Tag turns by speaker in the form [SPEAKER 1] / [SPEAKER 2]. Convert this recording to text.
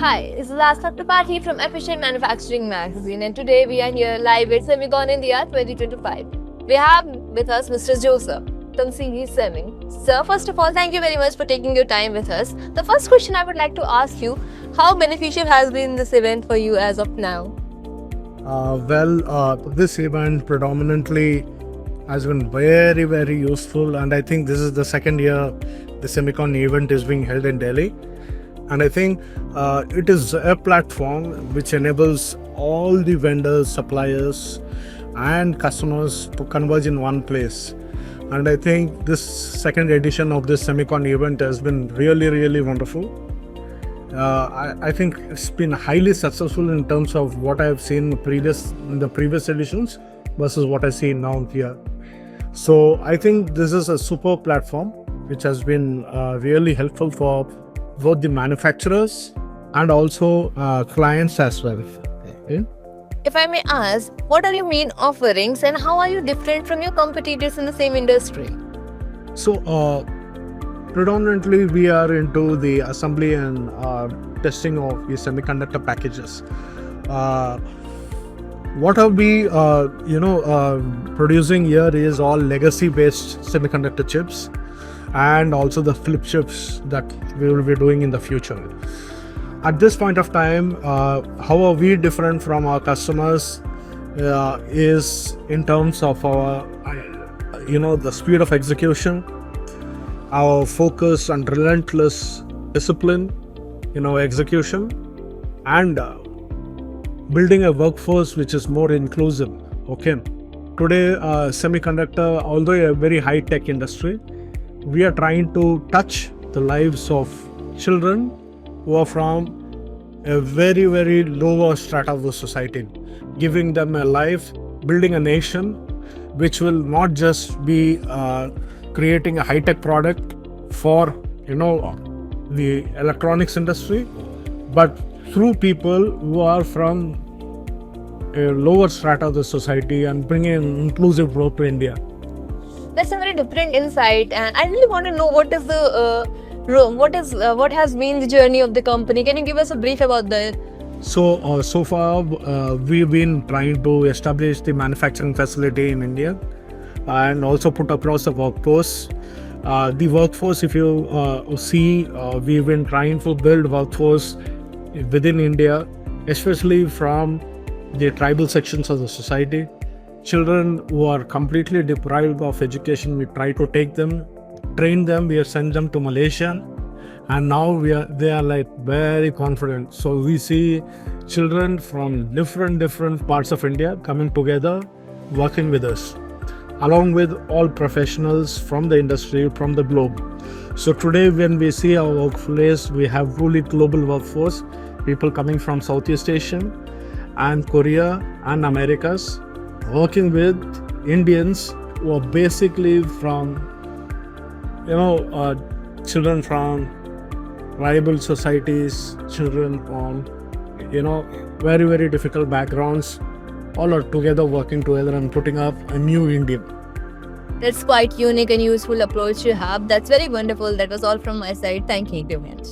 [SPEAKER 1] Hi, this is Asna Tripathi from Efficient Manufacturing Magazine, and today we are here live at SEMICON India 2025. We have with us Mr. Joseph from CG Semi. Sir, first of all, thank you very much for taking your time with us. The first question I would like to ask you, how beneficial has been this event for you as of now?
[SPEAKER 2] This event predominantly has been very useful, and I think this is the second year the SEMICON event is being held in Delhi. And I think it is a platform which enables all the vendors, suppliers and customers to converge in one place. And I think this second edition of this SEMICON event has been really wonderful. I think it's been highly successful in terms of what I have seen in the previous editions versus what I see now here. So I think this is a super platform which has been really helpful for both the manufacturers and also clients as well. Okay?
[SPEAKER 1] If I may ask, what are your main offerings and how are you different from your competitors in the same industry?
[SPEAKER 2] So predominantly we are into the assembly and testing of the semiconductor packages. What are we producing here is all legacy based semiconductor chips and also the flip chips that we will be doing in the future. At this point of time, how are we different from our customers is in terms of our the speed of execution, our focus and relentless discipline in our execution, and building a workforce which is more inclusive. Okay, today semiconductor, although a very high tech industry, we are trying to touch the lives of children who are from a very lower strata of the society, giving them a life, building a nation which will not just be creating a high-tech product for the electronics industry, but through people who are from a lower strata of the society and bringing inclusive growth to India.
[SPEAKER 1] That's a very different insight, and I really want to know what is the what has been the journey of the company. Can you give us a brief about that?
[SPEAKER 2] So far we've been trying to establish the manufacturing facility in India and also put across the workforce. The workforce, if you see, we've been trying to build workforce within India, especially from the tribal sections of the society. Children who are completely deprived of education, we try to take them, train them, we send them to Malaysia, and now they are like very confident. So we see children from different parts of India coming together, working with us, along with all professionals from the industry, from the globe. So today when we see our workplace, we have truly global workforce, people coming from Southeast Asia and Korea and Americas, working with Indians who are basically from children from tribal societies, children from very difficult backgrounds, all are together working together and putting up a new India.
[SPEAKER 1] That's quite unique and useful approach you have. That's very wonderful. That was all from my side. Thank you very much.